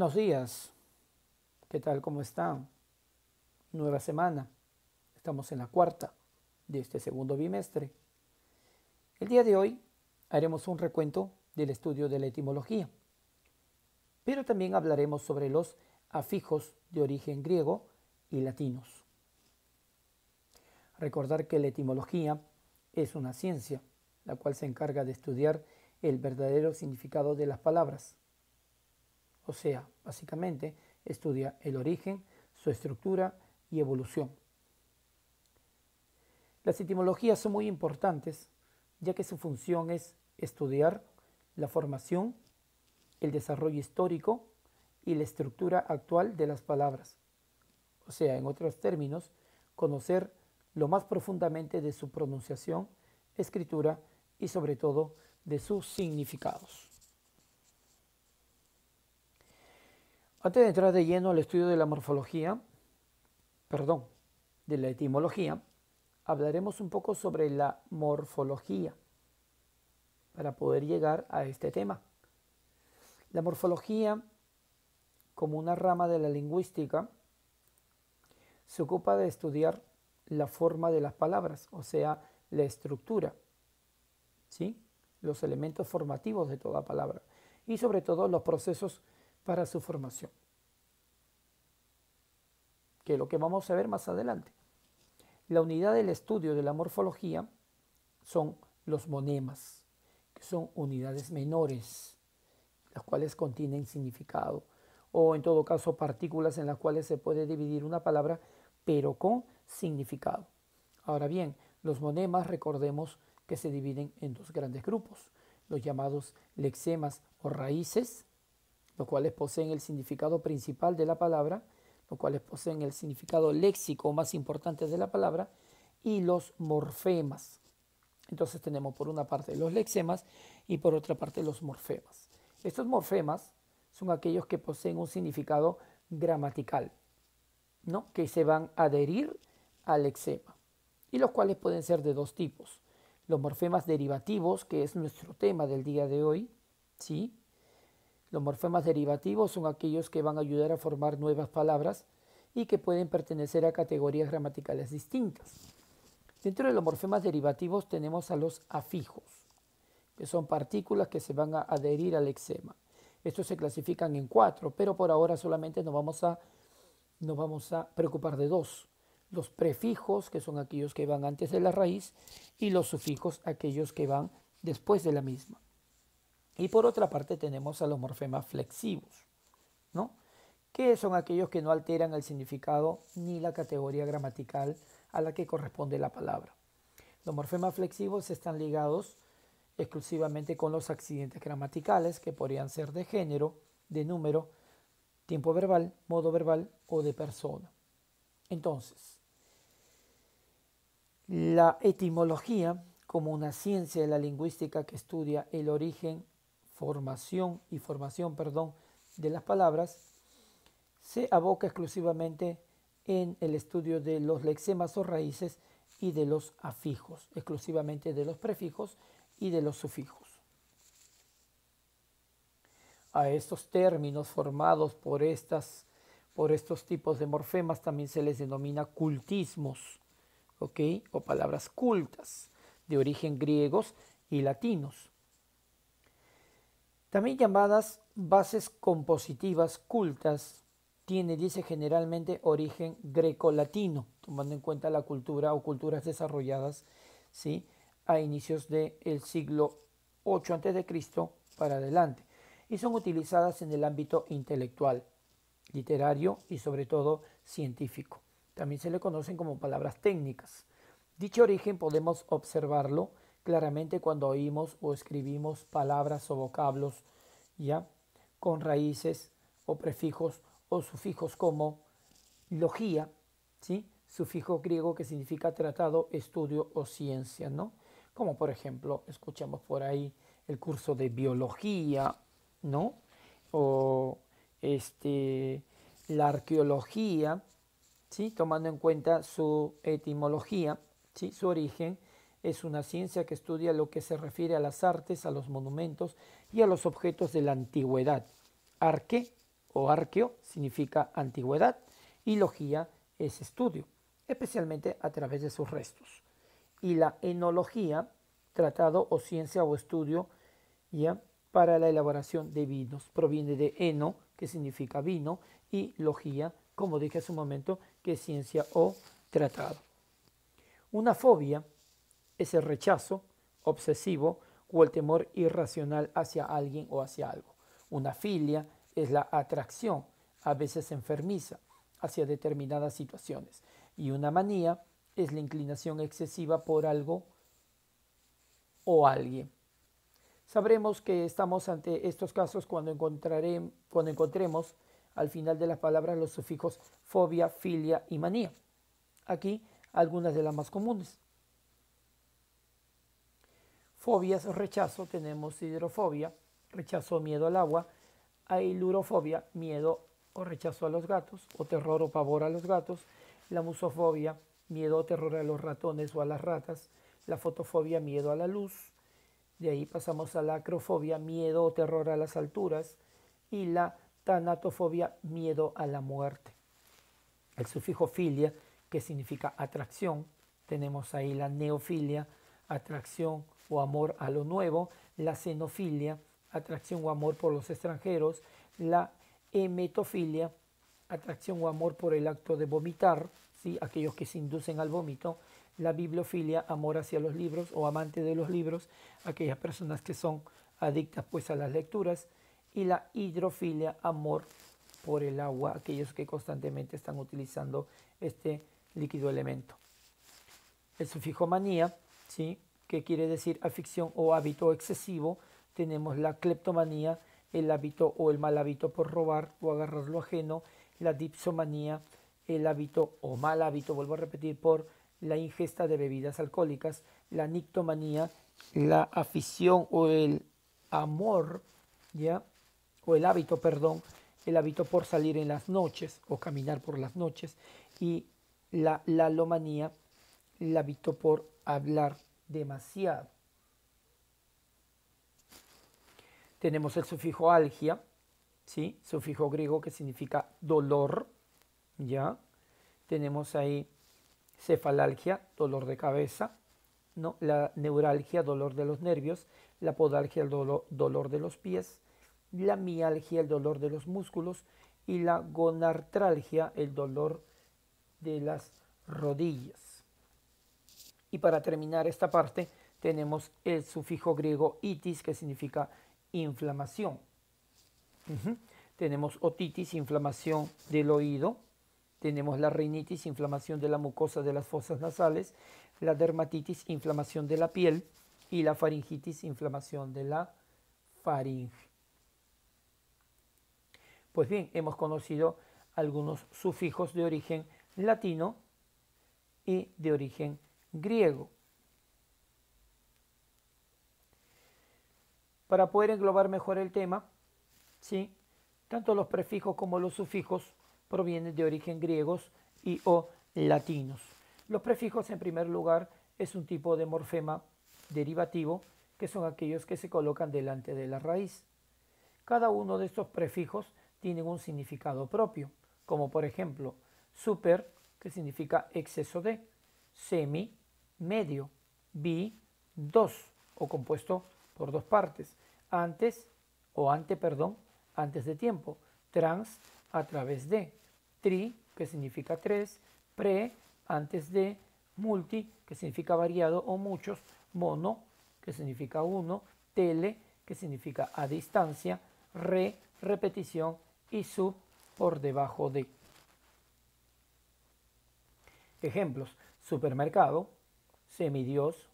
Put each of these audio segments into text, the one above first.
Buenos días, ¿qué tal? ¿Cómo están? Nueva semana, estamos en la cuarta de este segundo bimestre. El día de hoy haremos un recuento del estudio de la etimología, pero también hablaremos sobre los afijos de origen griego y latinos. Recordar que la etimología es una ciencia, la cual se encarga de estudiar el verdadero significado de las palabras. O sea, básicamente estudia el origen, su estructura y evolución. Las etimologías son muy importantes, ya que su función es estudiar la formación, el desarrollo histórico y la estructura actual de las palabras. O sea, en otros términos, conocer lo más profundamente de su pronunciación, escritura y sobre todo de sus significados. Antes de entrar de lleno al estudio de la de la etimología, hablaremos un poco sobre la morfología para poder llegar a este tema. La morfología, como una rama de la lingüística, se ocupa de estudiar la forma de las palabras, o sea, la estructura, ¿sí? Los elementos formativos de toda palabra y sobre todo los procesos para su formación, que es lo que vamos a ver más adelante. La unidad del estudio de la morfología son los monemas, que son unidades menores, las cuales contienen significado, o en todo caso partículas en las cuales se puede dividir una palabra, pero con significado. Ahora bien, los monemas recordemos que se dividen en dos grandes grupos, los llamados lexemas o raíces, los cuales poseen el significado principal de la palabra, los cuales poseen el significado léxico más importante de la palabra, y los morfemas. Entonces tenemos por una parte los lexemas y por otra parte los morfemas. Estos morfemas son aquellos que poseen un significado gramatical, ¿no? Que se van a adherir al lexema, y los cuales pueden ser de dos tipos. Los morfemas derivativos, que es nuestro tema del día de hoy, ¿sí? Los morfemas derivativos son aquellos que van a ayudar a formar nuevas palabras y que pueden pertenecer a categorías gramaticales distintas. Dentro de los morfemas derivativos tenemos a los afijos, que son partículas que se van a adherir al lexema. Estos se clasifican en 4, pero por ahora solamente nos vamos a preocupar de 2. Los prefijos, que son aquellos que van antes de la raíz, y los sufijos, aquellos que van después de la misma. Y por otra parte tenemos a los morfemas flexivos, ¿no? Que son aquellos que no alteran el significado ni la categoría gramatical a la que corresponde la palabra. Los morfemas flexivos están ligados exclusivamente con los accidentes gramaticales, que podrían ser de género, de número, tiempo verbal, modo verbal o de persona. Entonces, la etimología, como una ciencia de la lingüística que estudia el origen, formación de las palabras, se aboca exclusivamente en el estudio de los lexemas o raíces y de los afijos, exclusivamente de los prefijos y de los sufijos. A estos términos formados por estos tipos de morfemas también se les denomina cultismos, ¿ok? O palabras cultas, de origen griegos y latinos. También llamadas bases compositivas cultas, dice generalmente origen greco-latino, tomando en cuenta la cultura o culturas desarrolladas, ¿sí?, a inicios del siglo VIII a.C. para adelante, y son utilizadas en el ámbito intelectual, literario y sobre todo científico. También se le conocen como palabras técnicas. Dicho origen podemos observarlo claramente cuando oímos o escribimos palabras o vocablos, ya, con raíces o prefijos o sufijos como logía, ¿sí?, sufijo griego que significa tratado, estudio o ciencia, ¿no? Como por ejemplo, escuchamos por ahí el curso de biología, ¿no? O la arqueología, ¿sí?, tomando en cuenta su etimología, ¿sí?, su origen. Es una ciencia que estudia lo que se refiere a las artes, a los monumentos y a los objetos de la antigüedad. Arque o arqueo significa antigüedad y logía es estudio, especialmente a través de sus restos. Y la enología, tratado o ciencia o estudio, ya para la elaboración de vinos. Proviene de eno, que significa vino, y logía, como dije hace un momento, que es ciencia o tratado. Una fobia es el rechazo obsesivo o el temor irracional hacia alguien o hacia algo. Una filia es la atracción, a veces enfermiza, hacia determinadas situaciones. Y una manía es la inclinación excesiva por algo o alguien. Sabremos que estamos ante estos casos cuando encontremos al final de las palabras los sufijos fobia, filia y manía. Aquí algunas de las más comunes. Fobias, rechazo, tenemos hidrofobia, rechazo o miedo al agua, ailurofobia, miedo o rechazo a los gatos, o terror o pavor a los gatos, la musofobia, miedo o terror a los ratones o a las ratas, la fotofobia, miedo a la luz, de ahí pasamos a la acrofobia, miedo o terror a las alturas, y la tanatofobia, miedo a la muerte. El sufijo filia, que significa atracción, tenemos ahí la neofilia, atracción o amor a lo nuevo, la xenofilia, atracción o amor por los extranjeros, la emetofilia, atracción o amor por el acto de vomitar, ¿sí? Aquellos que se inducen al vómito, la bibliofilia, amor hacia los libros o amante de los libros, aquellas personas que son adictas pues a las lecturas, y la hidrofilia, amor por el agua, aquellos que constantemente están utilizando este líquido elemento. El sufijo manía, ¿sí? Que quiere decir afición o hábito excesivo, tenemos la cleptomanía, el hábito o el mal hábito por robar o agarrar lo ajeno, la dipsomanía, el hábito o mal hábito, vuelvo a repetir, por la ingesta de bebidas alcohólicas, la nictomanía, la afición o el amor, ¿ya? O el hábito, perdón, el hábito por salir en las noches o caminar por las noches, y la lalomanía, el hábito por hablar demasiado. Tenemos el sufijo algia, ¿sí? Sufijo griego que significa dolor, ¿ya? Tenemos ahí cefalalgia, dolor de cabeza, ¿no? La neuralgia, dolor de los nervios, la podalgia, el dolor de los pies, la mialgia, el dolor de los músculos, y la gonartralgia, el dolor de las rodillas. Y para terminar esta parte tenemos el sufijo griego itis, que significa inflamación. Tenemos otitis, inflamación del oído. Tenemos la rinitis, inflamación de la mucosa de las fosas nasales. La dermatitis, inflamación de la piel. Y la faringitis, inflamación de la faringe. Pues bien, hemos conocido algunos sufijos de origen latino y de origen griego. Para poder englobar mejor el tema, ¿sí? Tanto los prefijos como los sufijos provienen de origen griegos y o latinos. Los prefijos, en primer lugar, es un tipo de morfema derivativo, que son aquellos que se colocan delante de la raíz. Cada uno de estos prefijos tiene un significado propio, como por ejemplo, super, que significa exceso de, semi, medio, bi, dos, o compuesto por dos partes, antes de tiempo, trans, a través de, tri, que significa tres, pre, antes de, multi, que significa variado o muchos, mono, que significa uno, tele, que significa a distancia, re, repetición, y sub, por debajo de. Ejemplos: supermercado, semidios,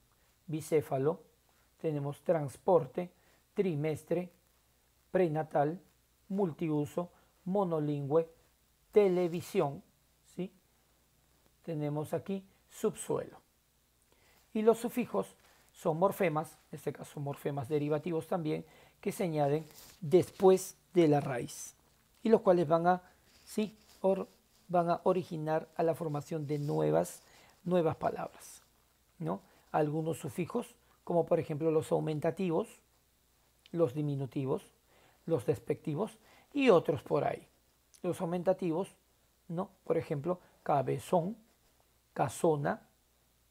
bicéfalo, tenemos transporte, trimestre, prenatal, multiuso, monolingüe, televisión, ¿sí? Tenemos aquí subsuelo. Y los sufijos son morfemas, en este caso morfemas derivativos también, que se añaden después de la raíz, y los cuales van a originar a la formación de nuevas palabras, ¿no? Algunos sufijos, como por ejemplo los aumentativos, los diminutivos, los despectivos, y otros por ahí. Los aumentativos, ¿no? Por ejemplo, cabezón, casona,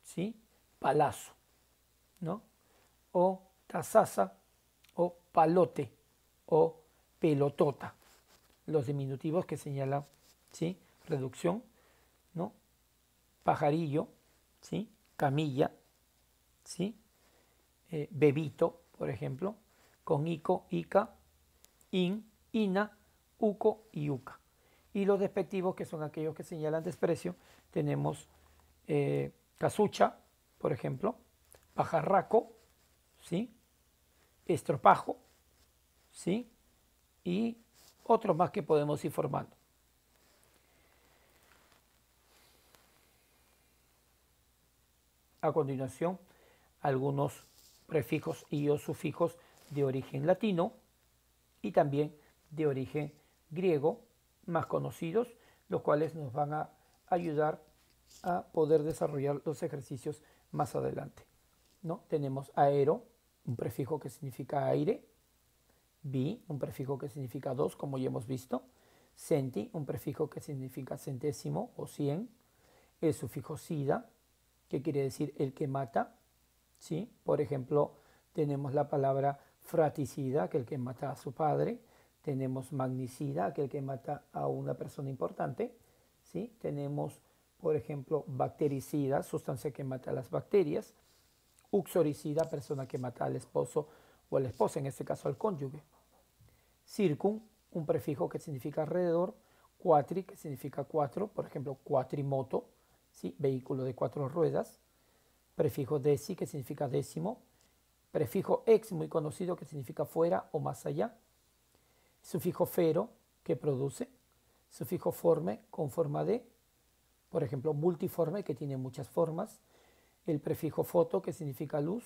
¿sí? Palazo, ¿no? O tazaza, o palote, o pelotota. Los diminutivos que señalan, ¿sí? Reducción, ¿no? Pajarillo, ¿sí? Camilla, ¿sí? Bebito, por ejemplo, con ico, ica, in, ina, uco y uca. Y los despectivos, que son aquellos que señalan desprecio, tenemos casucha, por ejemplo, pajarraco, ¿sí? Estropajo, ¿sí? Y otros más que podemos ir formando. A continuación, algunos prefijos y o sufijos de origen latino y también de origen griego, más conocidos, los cuales nos van a ayudar a poder desarrollar los ejercicios más adelante, ¿no? Tenemos aero, un prefijo que significa aire; bi, un prefijo que significa dos, como ya hemos visto; centi, un prefijo que significa centésimo o 100; el sufijo sida, que quiere decir el que mata, ¿sí? Por ejemplo, tenemos la palabra fratricida, aquel que mata a su padre; tenemos magnicida, aquel que mata a una persona importante, ¿sí? Tenemos, por ejemplo, bactericida, sustancia que mata a las bacterias; uxoricida, persona que mata al esposo o a la esposa, en este caso al cónyuge; circum, un prefijo que significa alrededor; quatri, que significa cuatro, por ejemplo, quatrimoto, ¿sí? Vehículo de 4 ruedas; prefijo deci, que significa décimo; prefijo ex, muy conocido, que significa fuera o más allá; sufijo fero, que produce; sufijo forme, con forma de, por ejemplo, multiforme, que tiene muchas formas; el prefijo foto, que significa luz;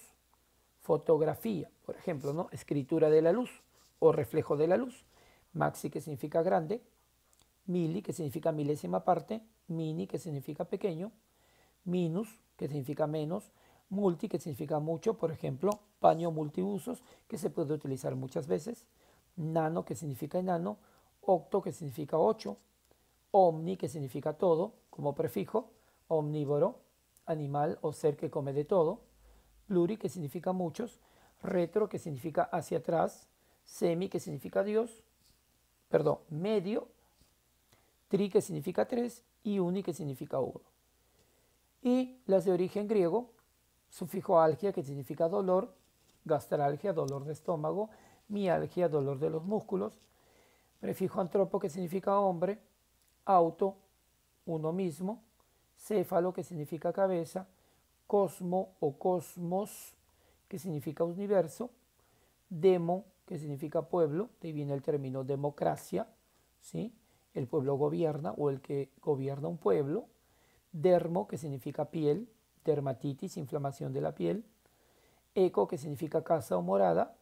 fotografía, por ejemplo, ¿no? Escritura de la luz o reflejo de la luz; maxi, que significa grande; mili, que significa milésima parte; mini, que significa pequeño; minus, que significa menos; multi, que significa mucho, por ejemplo, paño multiusos, que se puede utilizar muchas veces; nano, que significa enano; octo, que significa 8; omni, que significa todo, como prefijo; omnívoro, animal o ser que come de todo; pluri, que significa muchos; retro, que significa hacia atrás; semi, que significa Dios, perdón, medio; tri, que significa 3; y uni, que significa 1. Y las de origen griego, sufijo algia, que significa dolor; gastralgia, dolor de estómago; mialgia, dolor de los músculos; prefijo antropo, que significa hombre; auto, uno mismo; céfalo, que significa cabeza; cosmo o cosmos, que significa universo; demo, que significa pueblo, de ahí viene el término democracia, ¿sí? El pueblo gobierna o el que gobierna un pueblo; dermo, que significa piel, dermatitis, inflamación de la piel; eco, que significa casa o morada;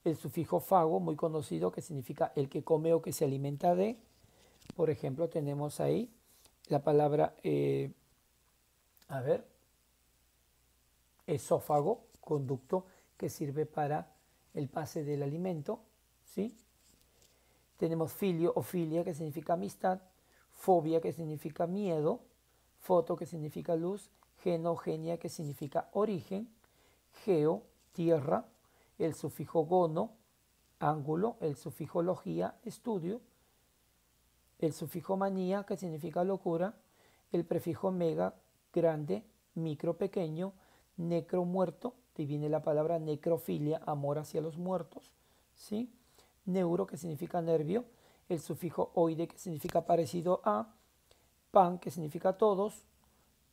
el sufijo fago, muy conocido, que significa el que come o que se alimenta de. Por ejemplo, tenemos ahí la palabra, a ver, esófago, conducto que sirve para el pase del alimento, ¿sí? Tenemos filio o filia, que significa amistad; fobia, que significa miedo; foto, que significa luz; genogenia, que significa origen; geo, tierra; el sufijo gono, ángulo; el sufijo logía, estudio; el sufijo manía, que significa locura; el prefijo mega, grande; micro, pequeño; necro, muerto, de ahí viene la palabra necrofilia, amor hacia los muertos, ¿sí? Neuro, que significa nervio; el sufijo oide, que significa parecido a; pan, que significa todos;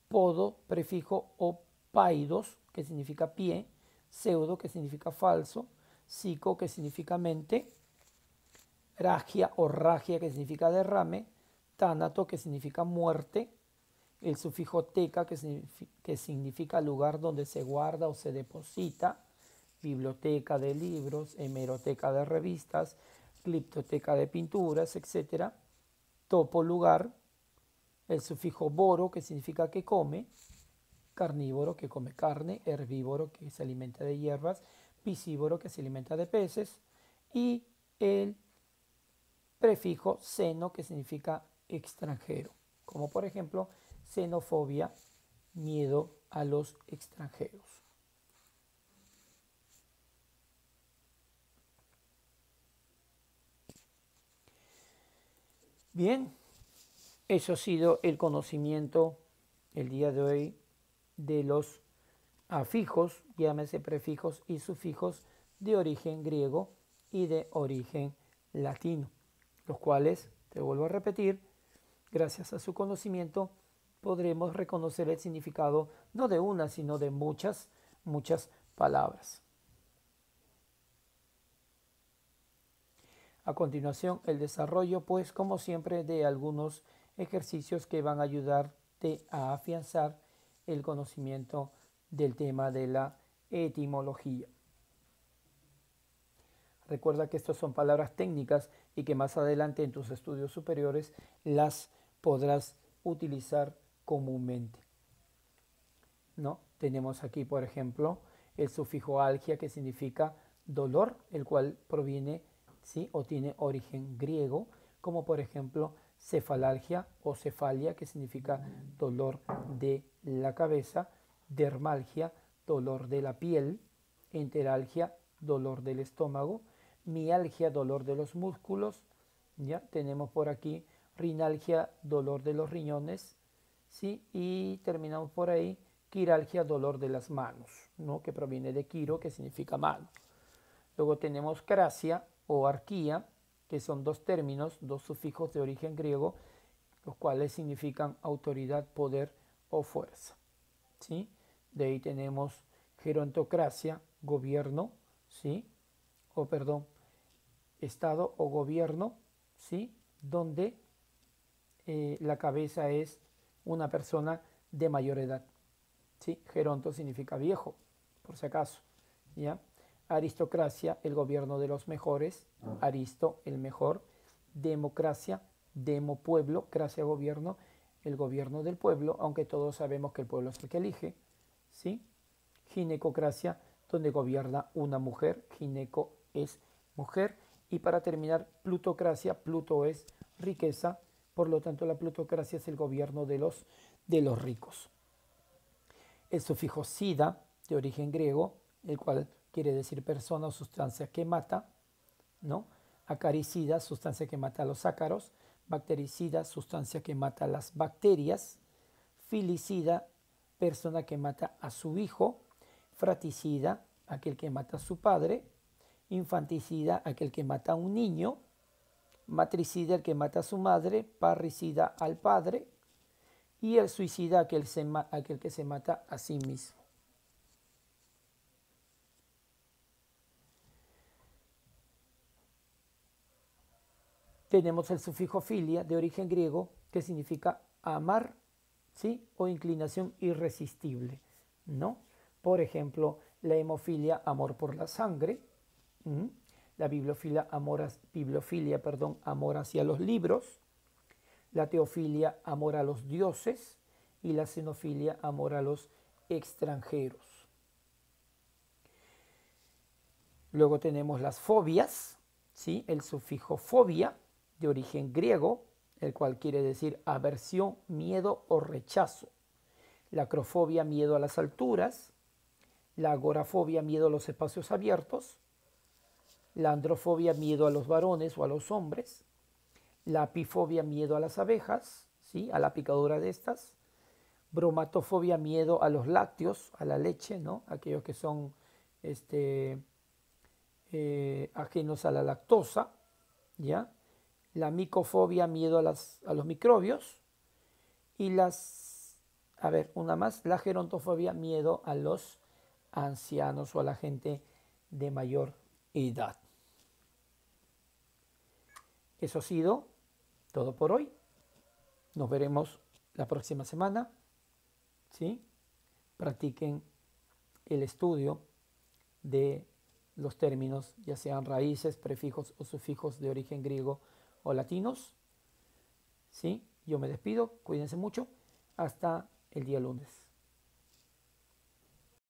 podo, prefijo opaidos, que significa pie; pseudo, que significa falso; psico, que significa mente; ragia o ragia, que significa derrame; tánato, que significa muerte; el sufijo teca, que significa lugar donde se guarda o se deposita; biblioteca de libros; hemeroteca de revistas; gliptoteca de pinturas, etc. Topo, lugar; el sufijo boro, que significa que come; carnívoro, que come carne; herbívoro, que se alimenta de hierbas; piscívoro, que se alimenta de peces; y el prefijo xeno, que significa extranjero, como por ejemplo xenofobia, miedo a los extranjeros. Bien, eso ha sido el conocimiento el día de hoy de los afijos, llámese prefijos y sufijos de origen griego y de origen latino, los cuales, te vuelvo a repetir, gracias a su conocimiento podremos reconocer el significado no de una, sino de muchas palabras. A continuación, el desarrollo, pues, como siempre, de algunos ejercicios que van a ayudarte a afianzar el conocimiento del tema de la etimología. Recuerda que estas son palabras técnicas y que más adelante en tus estudios superiores las podrás utilizar comúnmente, ¿no? Tenemos aquí, por ejemplo, el sufijo algia, que significa dolor, el cual proviene, ¿sí?, o tiene origen griego, como por ejemplo cefalalgia o cefalia, que significa dolor de la cabeza, dermalgia, dolor de la piel, enteralgia, dolor del estómago, mialgia, dolor de los músculos, ya tenemos por aquí rinalgia, dolor de los riñones, ¿sí? Y terminamos por ahí quiralgia, dolor de las manos, ¿no?, que proviene de quiro, que significa mano. Luego tenemos crasia o arquía, que son dos términos, dos sufijos de origen griego, los cuales significan autoridad, poder o fuerza, ¿sí? De ahí tenemos gerontocracia, gobierno, ¿sí?, o perdón, estado o gobierno, ¿sí?, donde la cabeza es una persona de mayor edad, ¿sí? Geronto significa viejo, por si acaso, ¿ya? Aristocracia, el gobierno de los mejores, aristo, el mejor. Democracia, demo, pueblo, cracia, gobierno, el gobierno del pueblo, aunque todos sabemos que el pueblo es el que elige, ¿sí? Ginecocracia, donde gobierna una mujer, gineco es mujer. Y para terminar, plutocracia, Pluto es riqueza, por lo tanto la plutocracia es el gobierno de los ricos. El sufijo sida, de origen griego, el cual quiere decir persona o sustancia que mata, ¿no? Acaricida, sustancia que mata a los ácaros. Bactericida, sustancia que mata a las bacterias. Filicida, persona que mata a su hijo. Fraticida, aquel que mata a su padre. Infanticida, aquel que mata a un niño. Matricida, el que mata a su madre. Parricida, al padre. Y el suicida, aquel que se mata a sí mismo. Tenemos el sufijo filia, de origen griego, que significa amar, ¿sí?, o inclinación irresistible, ¿no? Por ejemplo, la hemofilia, amor por la sangre. La bibliofilia, amor hacia los libros. La teofilia, amor a los dioses. Y la xenofilia, amor a los extranjeros. Luego tenemos las fobias, ¿sí? El sufijo fobia, de origen griego, el cual quiere decir aversión, miedo o rechazo. La acrofobia, miedo a las alturas. La agorafobia, miedo a los espacios abiertos. La androfobia, miedo a los varones o a los hombres. La apifobia, miedo a las abejas, ¿sí?, a la picadura de estas. Bromatofobia, miedo a los lácteos, a la leche, ¿no?, aquellos que son ajenos a la lactosa, ¿ya? La micofobia, miedo a los microbios. Y una más, la gerontofobia, miedo a los ancianos o a la gente de mayor edad. Eso ha sido todo por hoy. Nos veremos la próxima semana, ¿sí? Practiquen el estudio de los términos, ya sean raíces, prefijos o sufijos de origen griego o latinos, ¿sí? Yo me despido, cuídense mucho, hasta el día lunes.